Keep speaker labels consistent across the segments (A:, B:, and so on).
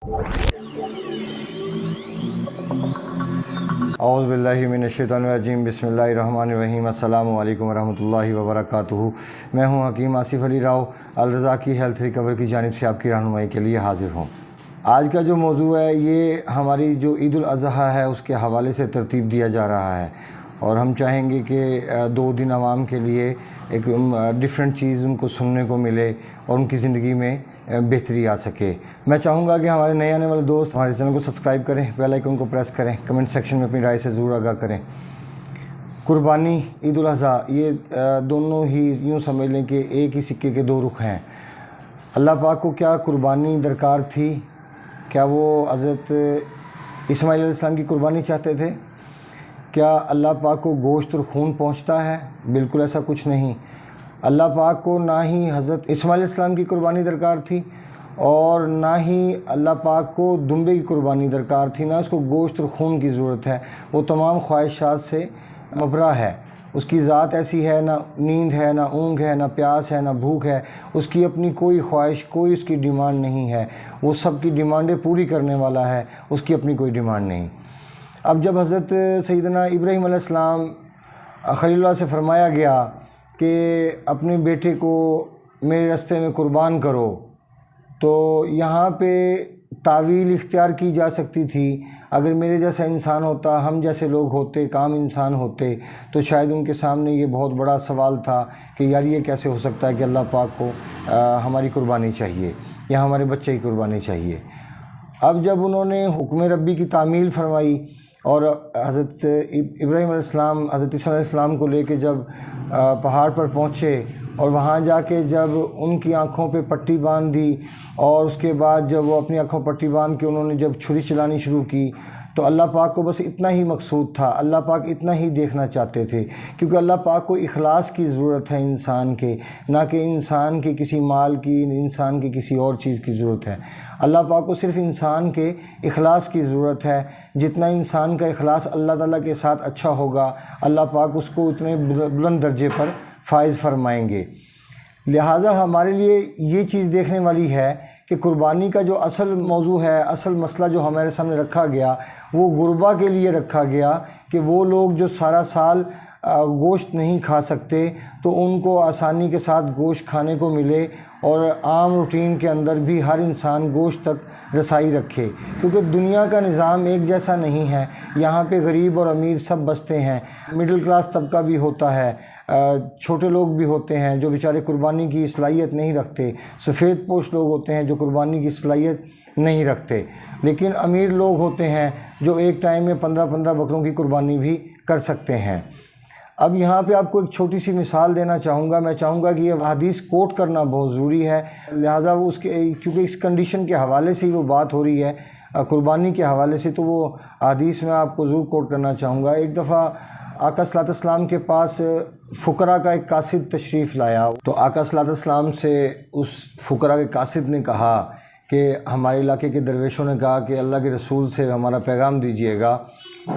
A: اعوذ باللہ من الشیطان الرجیم، بسم اللہ الرحمن الرحیم، السلام علیکم ورحمۃ اللہ وبرکاتہ۔ میں ہوں حکیم آصف علی راؤ، الرزاقی ہیلتھ ریکور کی جانب سے آپ کی رہنمائی کے لیے حاضر ہوں۔ آج کا جو موضوع ہے یہ ہماری جو عید ہے اس کے حوالے سے ترتیب دیا جا رہا ہے، اور ہم چاہیں گے کہ 2 دن عوام کے لیے ایک ڈیفرنٹ چیز ان کو سننے کو ملے اور ان کی زندگی میں بہتری آ سکے۔ میں چاہوں گا کہ ہمارے نئے آنے والے دوست ہمارے چینل کو سبسکرائب کریں، بیل آئیکن کو پریس کریں، کمنٹ سیکشن میں اپنی رائے سے ضرور آگاہ کریں۔ قربانی، عید-الاضحیٰ، یہ دونوں ہی یوں سمجھ لیں کہ ایک ہی سکے کے 2 رخ ہیں۔ اللہ پاک کو کیا قربانی درکار تھی؟ کیا وہ حضرت اسماعیل علیہ السلام کی قربانی چاہتے تھے؟ کیا اللہ پاک کو گوشت اور خون پہنچتا ہے؟ بالکل ایسا کچھ نہیں۔ اللہ پاک کو نہ ہی حضرت اسماعیل علیہ السلام کی قربانی درکار تھی، اور نہ ہی اللہ پاک کو دمبے کی قربانی درکار تھی، نہ اس کو گوشت اور خون کی ضرورت ہے۔ وہ تمام خواہشات سے مبرا ہے۔ اس کی ذات ایسی ہے، نہ نیند ہے، نہ اونگ ہے، نہ پیاس ہے، نہ بھوک ہے۔ اس کی اپنی کوئی خواہش، کوئی اس کی ڈیمانڈ نہیں ہے۔ وہ سب کی ڈیمانڈیں پوری کرنے والا ہے، اس کی اپنی کوئی ڈیمانڈ نہیں۔ اب جب حضرت سیدنا ابراہیم علیہ السلام خلیل اللہ سے فرمایا گیا کہ اپنے بیٹے کو میرے راستے میں قربان کرو، تو یہاں پہ تعویل اختیار کی جا سکتی تھی۔ اگر میرے جیسا انسان ہوتا، ہم جیسے لوگ ہوتے، کام انسان ہوتے، تو شاید ان کے سامنے یہ بہت بڑا سوال تھا کہ یار یہ کیسے ہو سکتا ہے کہ اللہ پاک کو ہماری قربانی چاہیے یا ہمارے بچے کی قربانی چاہیے۔ اب جب انہوں نے حکم ربی کی تعمیل فرمائی اور حضرت ابراہیم علیہ السلام حضرت اسماعیل علیہ السلام کو لے کے جب پہاڑ پر پہنچے، اور وہاں جا کے جب ان کی آنکھوں پہ پٹی باندھ دی، اور اس کے بعد جب وہ اپنی آنکھوں پٹی باندھ کے انہوں نے جب چھری چلانی شروع کی، تو اللہ پاک کو بس اتنا ہی مقصود تھا، اللہ پاک اتنا ہی دیکھنا چاہتے تھے، کیونکہ اللہ پاک کو اخلاص کی ضرورت ہے انسان کے، نہ کہ انسان کے کسی مال کی، انسان کے کسی اور چیز کی ضرورت ہے۔ اللہ پاک کو صرف انسان کے اخلاص کی ضرورت ہے۔ جتنا انسان کا اخلاص اللہ تعالیٰ کے ساتھ اچھا ہوگا، اللہ پاک اس کو اتنے بلند درجے پر فائز فرمائیں گے۔ لہٰذا ہمارے لیے یہ چیز دیکھنے والی ہے کہ قربانی کا جو اصل موضوع ہے، اصل مسئلہ جو ہمارے سامنے رکھا گیا، وہ غربا کے لیے رکھا گیا کہ وہ لوگ جو سارا سال گوشت نہیں کھا سکتے، تو ان کو آسانی کے ساتھ گوشت کھانے کو ملے، اور عام روٹین کے اندر بھی ہر انسان گوشت تک رسائی رکھے، کیونکہ دنیا کا نظام ایک جیسا نہیں ہے۔ یہاں پہ غریب اور امیر سب بستے ہیں، مڈل کلاس طبقہ بھی ہوتا ہے، چھوٹے لوگ بھی ہوتے ہیں جو بیچارے قربانی کی صلاحیت نہیں رکھتے، سفید پوش لوگ ہوتے ہیں جو قربانی کی صلاحیت نہیں رکھتے، لیکن امیر لوگ ہوتے ہیں جو ایک ٹائم میں 15 بکروں کی قربانی بھی کر سکتے ہیں۔ اب یہاں پہ آپ کو ایک چھوٹی سی مثال دینا چاہوں گا۔ میں چاہوں گا کہ یہ حدیث کوٹ کرنا بہت ضروری ہے، لہٰذا وہ کیونکہ اس کنڈیشن کے حوالے سے ہی وہ بات ہو رہی ہے، قربانی کے حوالے سے، تو وہ حدیث میں آپ کو ضرور کوٹ کرنا چاہوں گا۔ ایک دفعہ آقا صلی اللہ علیہ وسلم کے پاس فقراء کا ایک قاصد تشریف لایا، تو آقا صلی اللہ علیہ وسلم سے اس فقراء کے قاصد نے کہا کہ ہمارے علاقے کے درویشوں نے کہا کہ اللہ کے رسول سے ہمارا پیغام دیجیے گا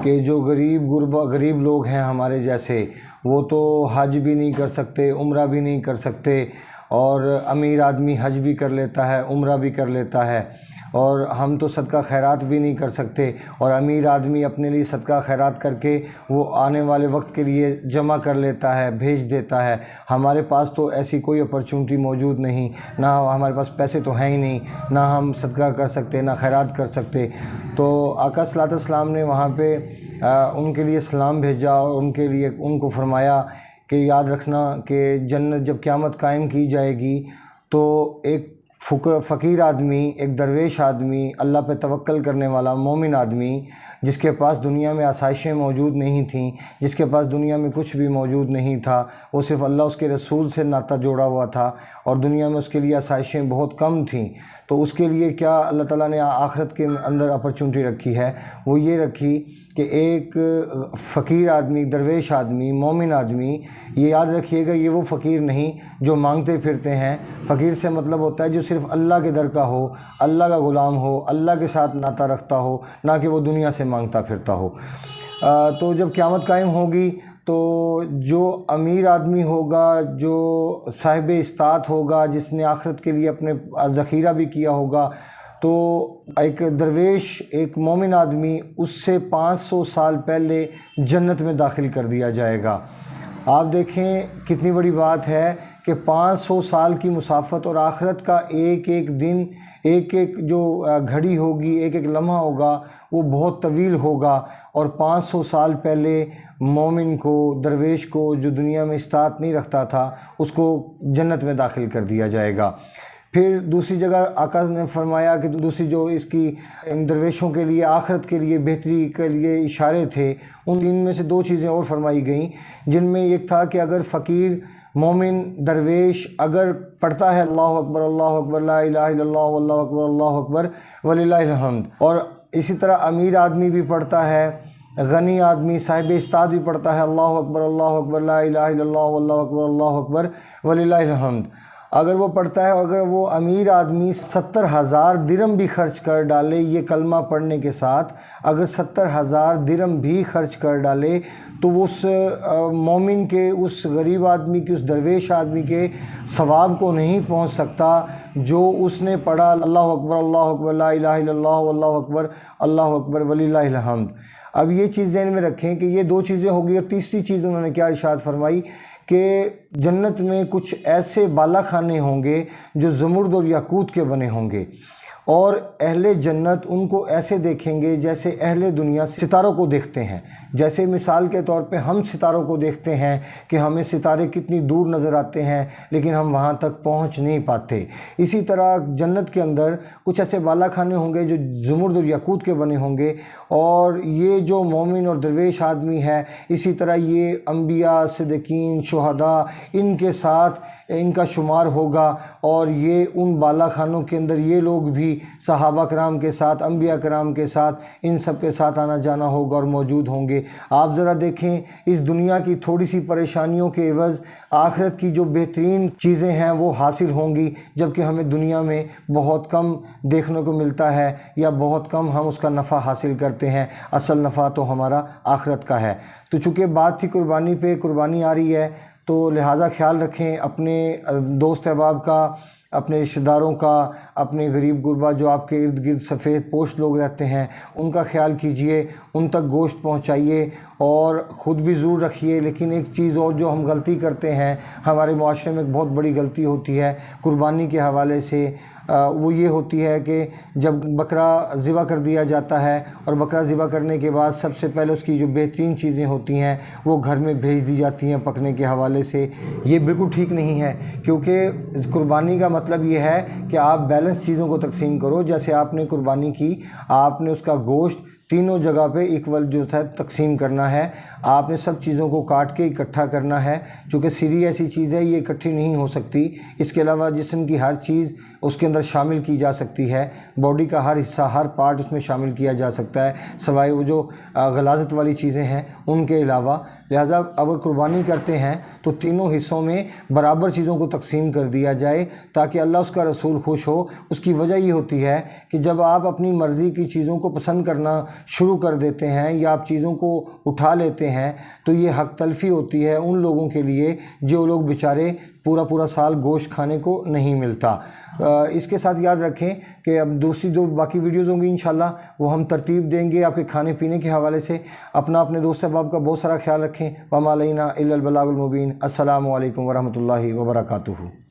A: کہ جو غریب لوگ ہیں ہمارے جیسے، وہ تو حج بھی نہیں کر سکتے، عمرہ بھی نہیں کر سکتے، اور امیر آدمی حج بھی کر لیتا ہے، عمرہ بھی کر لیتا ہے، اور ہم تو صدقہ خیرات بھی نہیں کر سکتے، اور امیر آدمی اپنے لیے صدقہ خیرات کر کے وہ آنے والے وقت کے لیے جمع کر لیتا ہے، بھیج دیتا ہے۔ ہمارے پاس تو ایسی کوئی اپرچونٹی موجود نہیں، نہ ہمارے پاس پیسے تو ہیں ہی نہیں، نہ ہم صدقہ کر سکتے، نہ خیرات کر سکتے۔ تو آقا صلی اللہ علیہ وسلم نے وہاں پہ ان کے لیے سلام بھیجا، اور ان کو فرمایا کہ یاد رکھنا کہ جنت جب قیامت قائم کی جائے گی، تو ایک فقیر آدمی، ایک درویش آدمی، اللہ پہ توکل کرنے والا مومن آدمی، جس کے پاس دنیا میں آسائشیں موجود نہیں تھیں، جس کے پاس دنیا میں کچھ بھی موجود نہیں تھا، وہ صرف اللہ اس کے رسول سے ناطہ جوڑا ہوا تھا، اور دنیا میں اس کے لیے آسائشیں بہت کم تھیں، تو اس کے لیے کیا اللہ تعالیٰ نے آخرت کے اندر اپرچونٹی رکھی ہے؟ وہ یہ رکھی کہ ایک فقیر آدمی، درویش آدمی، مومن آدمی، یہ یاد رکھیے گا، یہ وہ فقیر نہیں جو مانگتے پھرتے ہیں۔ فقیر سے مطلب ہوتا ہے جو صرف اللہ کے در کا ہو، اللہ کا غلام ہو، اللہ کے ساتھ ناطہ رکھتا ہو، نہ کہ وہ دنیا سے مانگتا پھرتا ہو۔ تو جب قیامت قائم ہوگی تو جو امیر آدمی ہوگا، جو صاحب استطاعت ہوگا، جس نے آخرت کے لیے اپنے ذخیرہ بھی کیا ہوگا، تو ایک درویش، ایک مومن آدمی، اس سے 500 سال پہلے جنت میں داخل کر دیا جائے گا۔ آپ دیکھیں کتنی بڑی بات ہے کہ 500 سال کی مسافت، اور آخرت کا ایک ایک دن، ایک ایک جو گھڑی ہوگی، ایک ایک لمحہ ہوگا، وہ بہت طویل ہوگا، اور 500 سال پہلے مومن کو، درویش کو، جو دنیا میں استطاعت نہیں رکھتا تھا، اس کو جنت میں داخل کر دیا جائے گا۔ پھر دوسری جگہ آقا نے فرمایا کہ دوسری جو اس کی ان درویشوں کے لیے آخرت کے لیے بہتری کے لیے اشارے تھے، ان میں سے 2 چیزیں اور فرمائی گئیں، جن میں ایک تھا کہ اگر فقیر مومن درویش اگر پڑھتا ہے اللہ اکبر لا الہ الا اللہ واللہ اکبر وللہ الحمد، اور اسی طرح امیر آدمی بھی پڑھتا ہے، غنی آدمی صاحب استطاعت بھی پڑھتا ہے اللہ اکبر لا الہ الا اللہ واللہ اکبر وللہ الحمد، اگر وہ پڑھتا ہے، اور اگر وہ امیر آدمی 70,000 درہم بھی خرچ کر ڈالے یہ کلمہ پڑھنے کے ساتھ، اگر 70,000 درہم بھی خرچ کر ڈالے، تو اس مومن کے، اس غریب آدمی کے، اس درویش آدمی کے ثواب کو نہیں پہنچ سکتا جو اس نے پڑھا اللہ اکبر لا الہ الا اللہ واللہ اکبر وللہ الحمد۔ اب یہ چیز ذہن میں رکھیں کہ یہ 2 چیزیں ہوگی، اور تیسری چیز انہوں نے کیا ارشاد فرمائی کہ جنت میں کچھ ایسے بالا خانے ہوں گے جو زمرد اور یاقوت کے بنے ہوں گے، اور اہل جنت ان کو ایسے دیکھیں گے جیسے اہل دنیا ستاروں کو دیکھتے ہیں، جیسے مثال کے طور پہ ہم ستاروں کو دیکھتے ہیں کہ ہمیں ستارے کتنی دور نظر آتے ہیں لیکن ہم وہاں تک پہنچ نہیں پاتے۔ اسی طرح جنت کے اندر کچھ ایسے بالا خانے ہوں گے جو زمرد اور یاقوت کے بنے ہوں گے، اور یہ جو مومن اور درویش آدمی ہے، اسی طرح یہ انبیاء، صدیقین، شہداء، ان کے ساتھ ان کا شمار ہوگا، اور یہ ان بالا خانوں کے اندر یہ لوگ بھی صحابہ کرام کے ساتھ، انبیاء کرام کے ساتھ، ان سب کے ساتھ آنا جانا ہوگا اور موجود ہوں گے۔ آپ ذرا دیکھیں اس دنیا کی تھوڑی سی پریشانیوں کے عوض آخرت کی جو بہترین چیزیں ہیں وہ حاصل ہوں گی، جبکہ ہمیں دنیا میں بہت کم دیکھنے کو ملتا ہے، یا بہت کم ہم اس کا نفع حاصل کرتے ہیں۔ اصل نفع تو ہمارا آخرت کا ہے۔ تو چونکہ بات تھی قربانی پہ، قربانی آ رہی ہے، تو لہٰذا خیال رکھیں اپنے دوست احباب کا، اپنے رشتہ داروں کا، اپنے غریب غربا جو آپ کے ارد گرد سفید پوش لوگ رہتے ہیں ان کا خیال کیجئے، ان تک گوشت پہنچائیے، اور خود بھی ضرور رکھیے۔ لیکن ایک چیز اور جو ہم غلطی کرتے ہیں، ہمارے معاشرے میں ایک بہت بڑی غلطی ہوتی ہے قربانی کے حوالے سے، وہ یہ ہوتی ہے کہ جب بکرا ذبح کر دیا جاتا ہے، اور بکرا ذبح کرنے کے بعد سب سے پہلے اس کی جو بہترین چیزیں ہوتی ہیں وہ گھر میں بھیج دی جاتی ہیں پکنے کے حوالے سے۔ یہ بالکل ٹھیک نہیں ہے، کیونکہ قربانی کا مطلب یہ ہے کہ آپ بیلنس چیزوں کو تقسیم کرو۔ جیسے آپ نے قربانی کی، آپ نے اس کا گوشت تینوں جگہ پہ ایکول جو ہے تقسیم کرنا ہے، آپ نے سب چیزوں کو کاٹ کے اکٹھا کرنا ہے، چونکہ سری ایسی چیز ہے یہ اکٹھی نہیں ہو سکتی۔ اس کے علاوہ جسم کی ہر چیز اس کے اندر شامل کی جا سکتی ہے، باڈی کا ہر حصہ، ہر پارٹ اس میں شامل کیا جا سکتا ہے، سوائے وہ جو غلاظت والی چیزیں ہیں ان کے علاوہ۔ لہٰذا اگر قربانی کرتے ہیں تو تینوں حصوں میں برابر چیزوں کو تقسیم کر دیا جائے تاکہ اللہ اس کا رسول خوش ہو۔ اس کی وجہ یہ ہوتی ہے کہ جب آپ اپنی مرضی کی چیزوں کو پسند کرنا شروع کر دیتے ہیں، یا آپ چیزوں کو اٹھا لیتے ہیں، تو یہ حق تلفی ہوتی ہے ان لوگوں کے لیے جو لوگ بیچارے پورا سال گوشت کھانے کو نہیں ملتا۔ اس کے ساتھ یاد رکھیں کہ اب دوسری جو باقی ویڈیوز ہوں گی انشاءاللہ وہ ہم ترتیب دیں گے آپ کے کھانے پینے کے حوالے سے۔ اپنے دوست احباب کا بہت سارا خیال رکھیں۔ وما علینا الا البلاغ المبین۔ السلام علیکم ورحمۃ اللہ وبرکاتہ۔